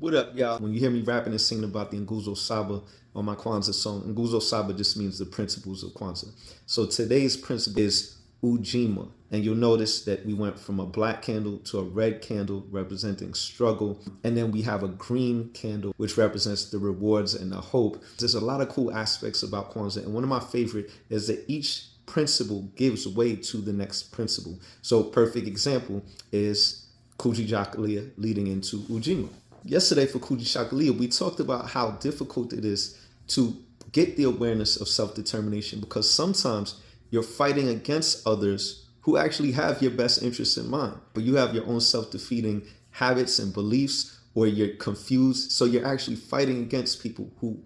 What up, y'all? When you hear me rapping and singing about the Nguzo Saba on my Kwanzaa song, Nguzo Saba just means the principles of Kwanzaa. So today's principle is Ujima. And you'll notice that we went from a black candle to a red candle representing struggle. And then we have a green candle, which represents the rewards and the hope. There's a lot of cool aspects about Kwanzaa. And one of my favorite is that each principle gives way to the next principle. So perfect example is Kujijakalia leading into Ujima. Yesterday for Kujishakalia, we talked about how difficult it is to get the awareness of self-determination, because sometimes you're fighting against others who actually have your best interests in mind, but you have your own self-defeating habits and beliefs, or you're confused. So you're actually fighting against people who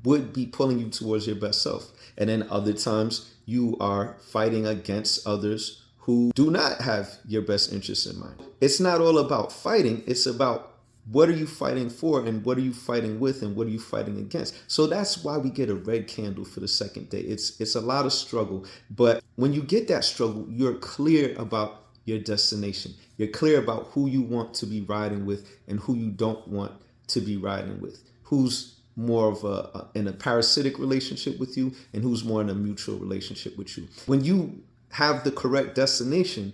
would be pulling you towards your best self. And then other times you are fighting against others who do not have your best interests in mind. It's not all about fighting. It's about what are you fighting for, and what are you fighting with, and what are you fighting against? So that's why we get a red candle for the second day. It's a lot of struggle, but when you get that struggle, you're clear about your destination. You're clear about who you want to be riding with and who you don't want to be riding with. Who's more of in a parasitic relationship with you, and who's more in a mutual relationship with you. When you have the correct destination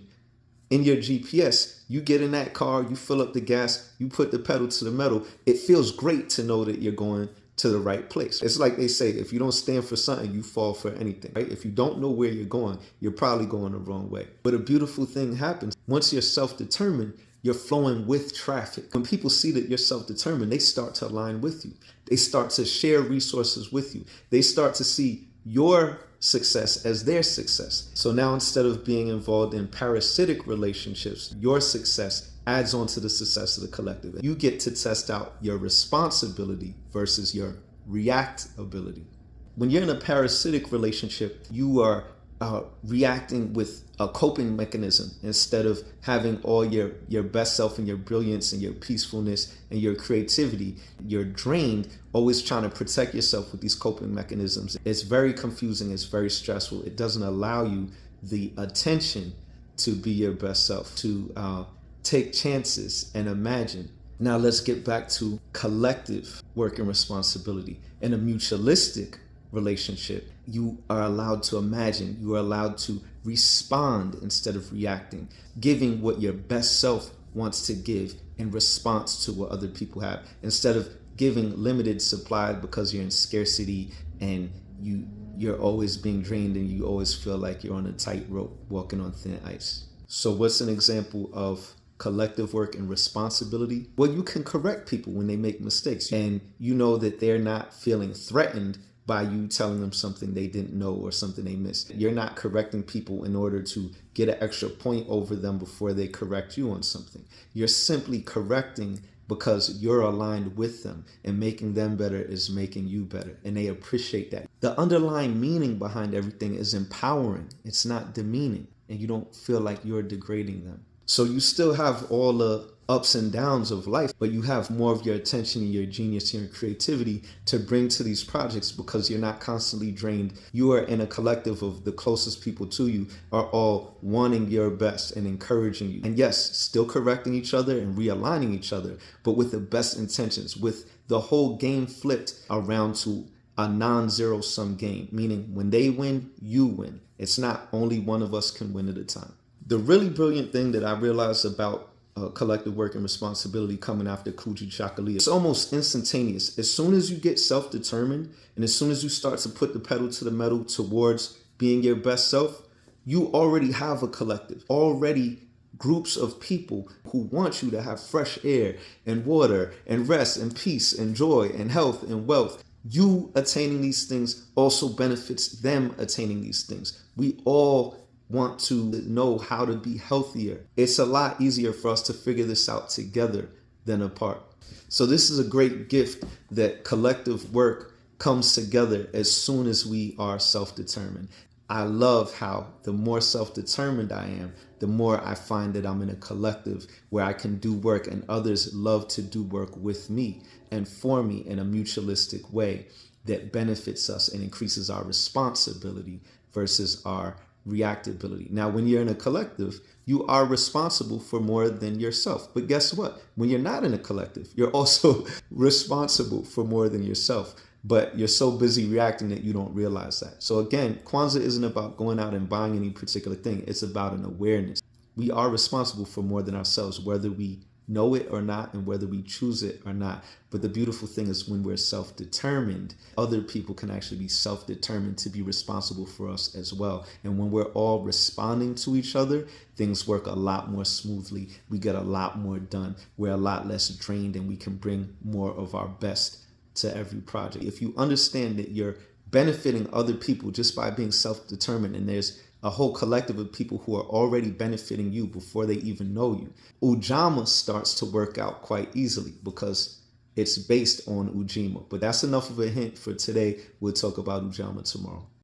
in your GPS, you get in that car, you fill up the gas, you put the pedal to the metal. It feels great to know that you're going to the right place. It's like they say, if you don't stand for something, you fall for anything, right? If you don't know where you're going, you're probably going the wrong way. But a beautiful thing happens. Once you're self-determined, you're flowing with traffic. When people see that you're self-determined, they start to align with you. They start to share resources with you. They start to see your success as their success. So now, instead of being involved in parasitic relationships, your success adds on to the success of the collective. You get to test out your responsibility versus your reactability. When you're in a parasitic relationship, you are reacting with a coping mechanism instead of having all your best self and your brilliance and your peacefulness and your creativity. You're drained, always trying to protect yourself with these coping mechanisms. It's very confusing. It's very stressful. It doesn't allow you the attention to be your best self, to take chances and imagine. Now let's get back to collective work and responsibility. In a mutualistic relationship, you are allowed to imagine, you are allowed to respond instead of reacting, giving what your best self wants to give in response to what other people have, instead of giving limited supply because you're in scarcity and you're always being drained and you always feel like you're on a tightrope walking on thin ice. So what's an example of collective work and responsibility? Well, you can correct people when they make mistakes, and you know that they're not feeling threatened by you telling them something they didn't know or something they missed. You're not correcting people in order to get an extra point over them before they correct you on something. You're simply correcting because you're aligned with them, and making them better is making you better, and they appreciate that. The underlying meaning behind everything is empowering. It's not demeaning, and you don't feel like you're degrading them. So you still have all the ups and downs of life, but you have more of your attention and your genius and your creativity to bring to these projects because you're not constantly drained. You are in a collective of the closest people to you are all wanting your best and encouraging you. And yes, still correcting each other and realigning each other, but with the best intentions, with the whole game flipped around to a non-zero sum game, meaning when they win, you win. It's not only one of us can win at a time. The really brilliant thing that I realized about collective work and responsibility coming after Kujishakalia, it's almost instantaneous. As soon as you get self-determined, and as soon as you start to put the pedal to the metal towards being your best self, you already have a collective, already groups of people who want you to have fresh air and water and rest and peace and joy and health and wealth. You attaining these things also benefits them attaining these things. We all want to know how to be healthier. It's a lot easier for us to figure this out together than apart. So this is a great gift that collective work comes together as soon as we are self-determined. I love how the more self-determined I am, the more I find that I'm in a collective where I can do work and others love to do work with me and for me in a mutualistic way that benefits us and increases our responsibility versus our reactability. Now, when you're in a collective, you are responsible for more than yourself. But guess what? When you're not in a collective, you're also responsible for more than yourself. But you're so busy reacting that you don't realize that. So again, Kwanzaa isn't about going out and buying any particular thing. It's about an awareness. We are responsible for more than ourselves, whether we know it or not, and whether we choose it or not. But the beautiful thing is when we're self-determined, other people can actually be self-determined to be responsible for us as well. And when we're all responding to each other, things work a lot more smoothly. We get a lot more done. We're a lot less drained, and we can bring more of our best to every project. If you understand that you're benefiting other people just by being self-determined, and there's a whole collective of people who are already benefiting you before they even know you, Ujima starts to work out quite easily because it's based on Ujima. But that's enough of a hint for today. We'll talk about Ujima tomorrow.